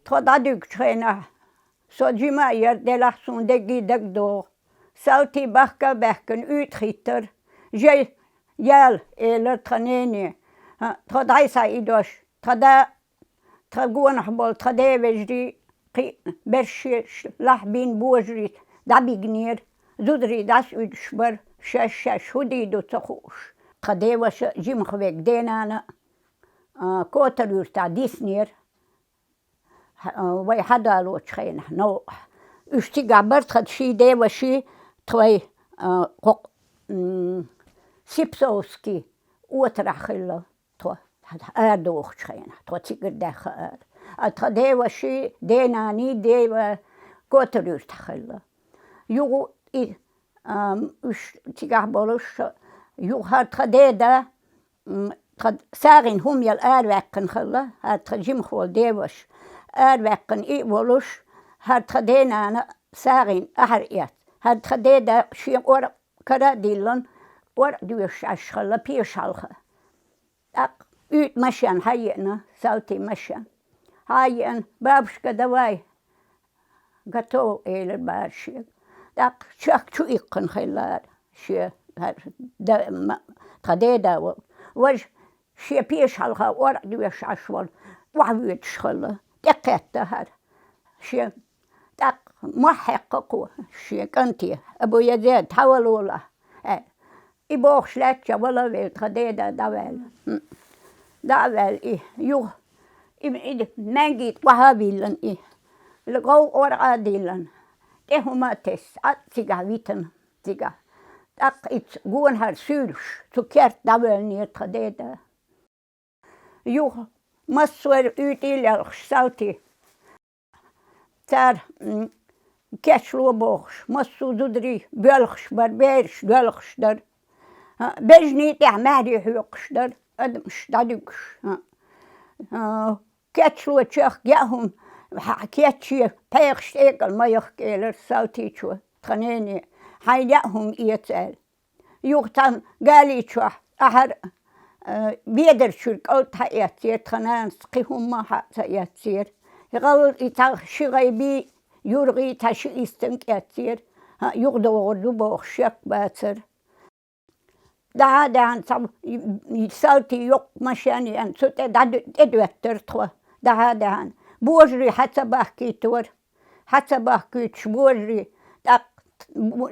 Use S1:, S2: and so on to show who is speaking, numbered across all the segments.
S1: تخدادك شينا سجما يردلا سون دقي دقدو سالتي بحكن أتخيتر جي يال إلى تخنيني تخداي سايدوش تخدا تخجون حبل تخدا بجري برشش لحبين بوجري دبي جنير زودري داس أدشبر شش هدي دو تخوش تخدا وش جيم خويك دينانا كوتر يرتا ديسنير وي حدا لو تشخينا نو اشتي قبرت خد شي دي وشي توي سيبسوسكي وترخيلا تو دوخ تشخينا تو تيقر داخل دي وشي ديناني دي كوتر يرتخيلا يو اش تيقبلوش يو هاد خديدا ساغين هم يال أروقن خلا هاد خجيم خول ديوش أروقن ولوش هاد خدينا أنا ساغين أحريات هاد خديدا شيء ور كرا ديلن ور دوش أشخلا بيشالخ مشان هاينا سالتي مشان هاين بابش كدواي قطو إلى البارشي شاك شو يقن خلال شيء خديدا وش شيء بيشالخ ور دوش أشوال وعويت شخلا دقيت هاد شيء محقق شيء كنتي أبو يزيد حولوا له يبوخ لاتشا ولا ويل خديدا داول يو نجيت وهابيلن لقوا ورقة ديلن هما تس أتيجا ويتن تيجا إت جون هالسيرش تكرت داول نيت خديدا يو مصور يتيل الخسالتي تار كشلو بوخش مصو دودري بلخش بربيرش بلخش در بجني تعماري حيقش در أدمش دادكش كشلو تشخ جاهم حكيتشي بيخش إيقل ما يحكي للسالتي شو تخنيني حيجاهم يتسأل يوغتان قالي شو أحر بيدر شرك قلت حياتير تخنان سقيهم ما حياتير يقول يتاخ شغيبي يرغي تشي استنك ياتير يغدو غدو بوخشك باتر ده عن صب يسالتي يق مشاني أن سوت ادوتر تخو ده عن بوجري حتى بحكي تور حتى بحكي بوجري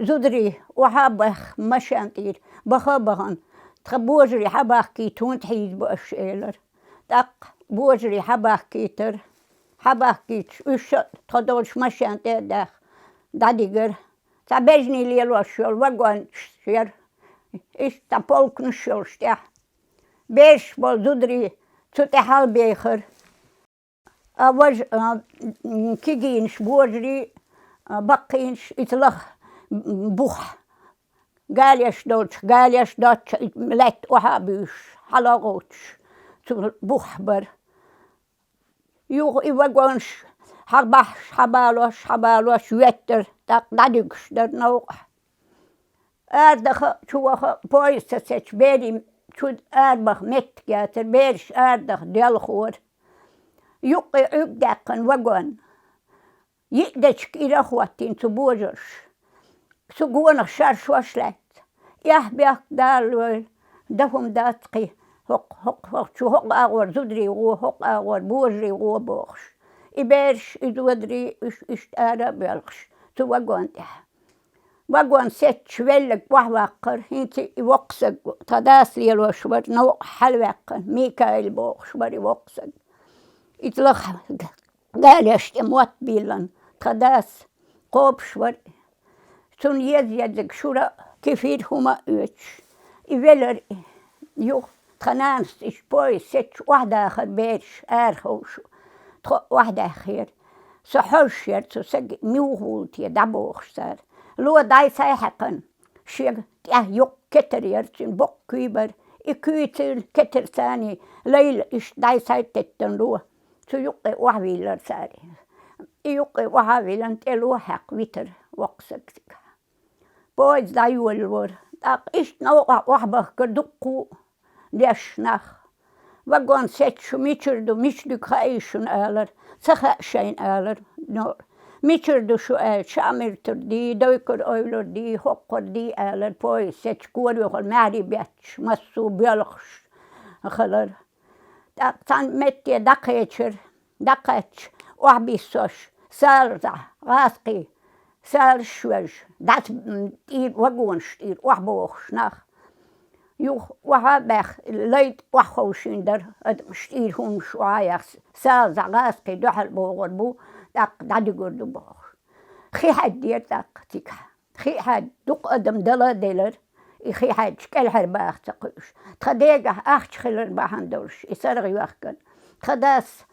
S1: زدري وحابخ مشانتير بخبهن تخبوجري حبحكي تون تحيد بأشيلر بوجري حبحكي تر حبحكي إيش تدورش مشان تدخ داديجر تبجني لي الوشل وقون شير إيش تبولك نشل شتاح بيش بالزدري تتحال بيخر أوج كيجينش بوجري بقينش إتلخ بوخ قاليش دوتش ملت وحابيش حلاغوتش بوخ بر يو يوقونش حبالوش يتر دادكش در نوع أردخ شوخ بويس تسيش بيري شود أربخ متكاتر بيرش أردخ ديالخور يقي عقدقن وقون يقدش إلى خواتين تبوجرش سقونخ شارش وشلت يحبيك دالويل دهم داتقي هق شو هق أغور زدري هق أغور بوجري بوخش إبرش إدودري إش بيلخش تو وقون ست شويلك وحوقر هنتي يوقسق تداسلي الوشبر نوع حلوقر ميكايل بوخش بري وقسق إتلخ قالش موت بيلن تداس قوبش بري تون يزيدك شورا كيفير هما اوتش إيولر يو خنانس إش بوي ست واحدة آخر بيرش آرخوش واحدة آخر سحوش يرتو سج ميوهولتي دابوخ صار لو داي سايحقن شير يوك كتر يرتين بوك كيبر إكويتل كتر ثاني ليل إش داي سايتتن لو سو يوقي وحويلر ساري يوقي وحويلن تلو حق ويتر وقسك بويز داي والور إش نوع وحبه كردقو ليش نخ Vagon setšu mičurdu mičduk haishun ääler, sahašain ääler, no. Mičurdu şu şamirtur di, doikur oilur di, hokkor di ääler pois, setš kuoruhol määribiatš, massu bjölks, akalar. Tan mettiä daketš, ohbissos, saalta, raski, saalsjuös, dat vagonstyr, ohbogsnach. Juh, wahabach, leid wahhousinder, het stier hums waajaks, saalta, raski, dohalbogorbu, داديقول بوخ خي حد ديرتك تيكا خي حد دق أدم دلا ديلر خي حد شكل حرباخ تقوش تخديجه أخش خلر بحندورش يسرغي وخكن تخداس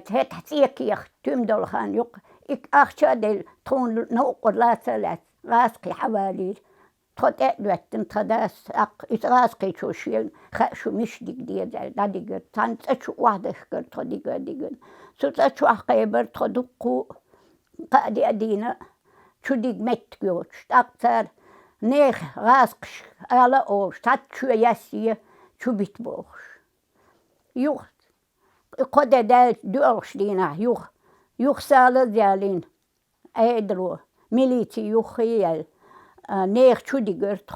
S1: تهت حسيكيخ تيم دول خان يق إك أخشا ديل تون نوقر لا ثلاث غاسقي حوالي تخد أدوتن تخداس إس غاسقي شوشيل خاشو مش ديك دير داديقر تانت أشو واحدة خكر تخديقر ديقر سوت شو أخيبر تدقو قادي أدينا شو ديك متجوش أكثر نيخ غاسقش على أوش تاتشو ياسية شو بيتبوش يوخ قد دال دورش دينا يوخ سالة ديالين أيدرو ميليتي يوخيال نيخ شو ديقرت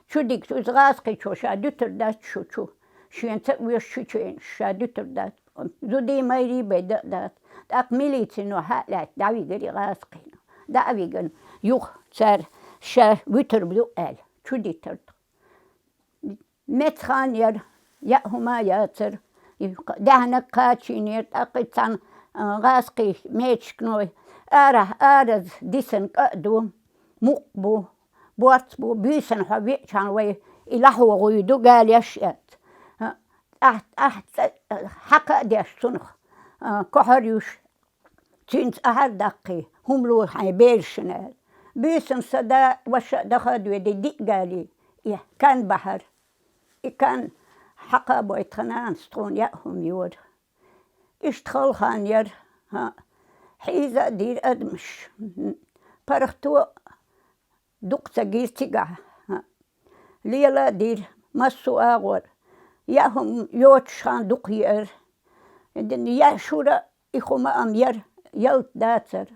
S1: شو ديك شو غاسقي شو شادوتر دات شو شين تقويش شو شين شادوتر دات زودي مايري بدأت داك ميليتي نو هالات داويجري غاسقينو داويجن يوخ صار شا وتر بدو قال شو ديتر متخانير يا هما ياتر دهنا كاتشينير تاقيتان غاسقي ميتشكنوي أرز ديسن قدوم مقبو بورتبو بيسن حبيتشان وي إلهو غيدو قال يشيت حقا ديش سنخ كحريوش تنت دقي هم لو حي بيرشنال بيسن صدا وش دخدوا دي قالي إيه كان بحر كان حقا بويتخنان سترون يأهم يور اشتخل خانير حيزة دير أدمش برختو دقتا جيستيقا ليلا دير مسو آغور ياهم يوتشان دقير يا شورا إخوما أمير يلت داتر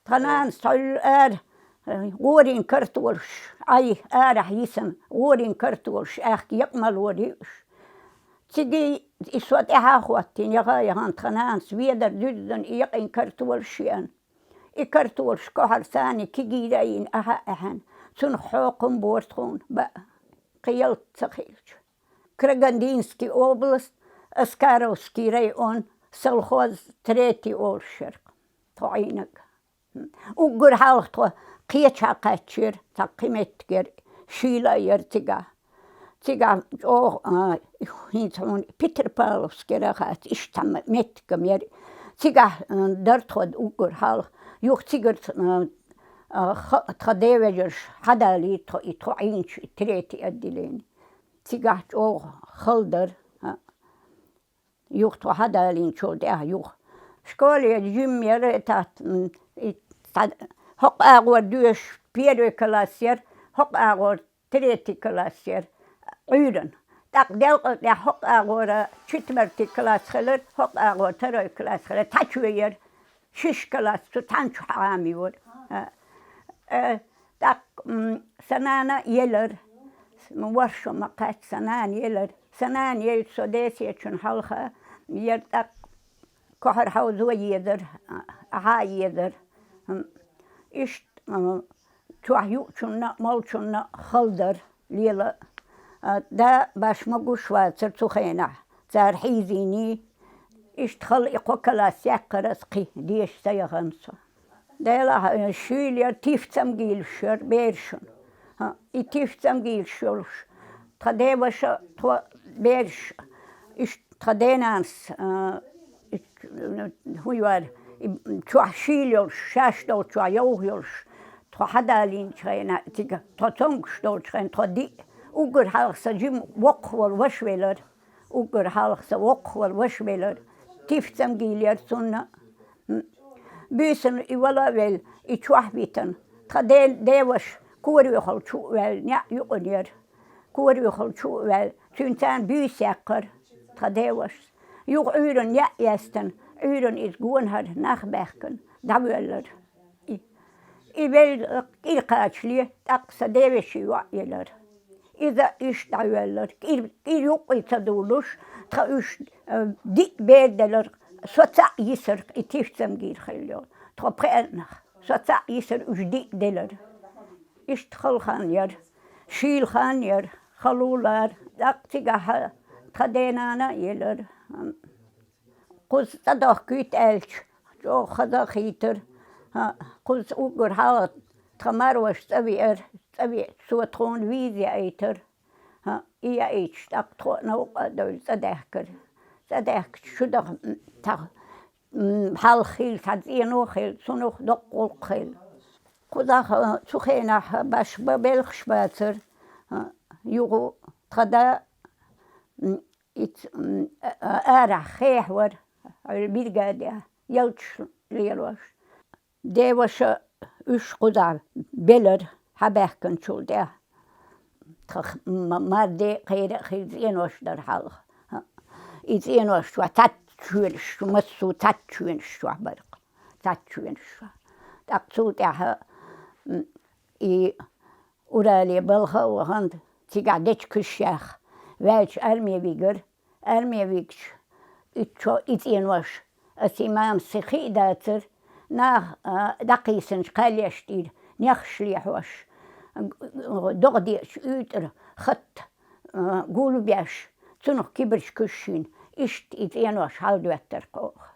S1: تنان سال غورين كرتولش أي حيسم غورين كرتولش يقمل وريش تيجي إسوات خواتين يغايهان تنان سويدر جدا يقين كرتولشيان كرتولش كهر ثاني كيجيرين أهان سن حوقم بورتخون بقى قيلت سخيلش Kragandinski oblast, Askarovski rajon, Salhoz Treti Olšerk, Toinak. Ugur halhtwa Kiečakatšir, Takimetger, Šilajer tiga, Peter Pavlovski rahat, Ištam metkamjer, tiga dartwad ugur halh, juh tigar Tchadevejer hadali Toinč Treti Adileni. تيجات خلدر يوخ هذا لين شو ده يوخ شكولي جيم يرتات حق أغور دوش بيرو كلاسير حق أغور تريتي كلاسير عيرن تاق دل ده حق أغور شتمرتي كلاس خلر حق أغور تروي كلاس خلر تشوير شش كلاس تانش عامي ور تاق سنانا يلر موارشو مقات سنان يلر سوداسية شن حلقة يرتق كهر حوزو يدر يدر إشت توحيو شنا مال شنا خلدر ليلا دا باش مقوش واتر تخينا تار حيزيني إشت خلقو كلاس يقرسقي ديش سيغنسو دالا شيلير تيفتم جيل شر بيرشن يتيفتم جيل شلش تخديوش تو بيرش إش تخدينانس هو يوار تو شيليرش شاشتو تو يوهيرش تو حدالين شرينا تيجا تو تونغشتو شرين تو دي اوگر حالخ جيم وقوال وشويلر اوگر حالخ وقوال وشويلر تيفتم جيلير سنة بيسن إولا ويل إتواه بيتن تخدين ديوش كوري خل شو ويل نيا يقنير كوري خل شو ويل سنتان بيس يقر tradevas. Juh yhden jästen, yhden is guonhad nachbähken, davueller. I vel ilkaachli, taksa devesi juajeller. Ida is davueller, juqita duulus, tra is dik bedeller, sotsa iser, itiftsam girchiljo. Tra preenach, sotsa iser us dik deller. Is tcholchanjer, schielchanjer, chalular, daktiga tradenana jeller. Kus tadach küt elch, jo chadach iter. Kus ugur haat, tramarwas tavier, suatron visie eiter. Ia eich, tak tro no adol zadechker. Zadech schudach tag halchil, tad ienochil, sunoch dokkolchil. Kudach zuchenach bash babelchschwatzer, jugo trada it arach heehwer, al birgadia, jeltsch leerwas. Devas uskudar beller habechken schulder. Maar de geen eenwas der halch. Iets eenwas wat tatchuens, moet zo tatchuens zwaar. Tatchuens. Dat zo daar I urali belga hand tiga dechkushach. Welch armeewiger, iets eenwas. Als imam zich dat na dakisen schaljastir, niachschliehwas. Dogdies uiter, gat, gulubjas, toen nog kibbers kushin, is iets eenwas haldwetter koog.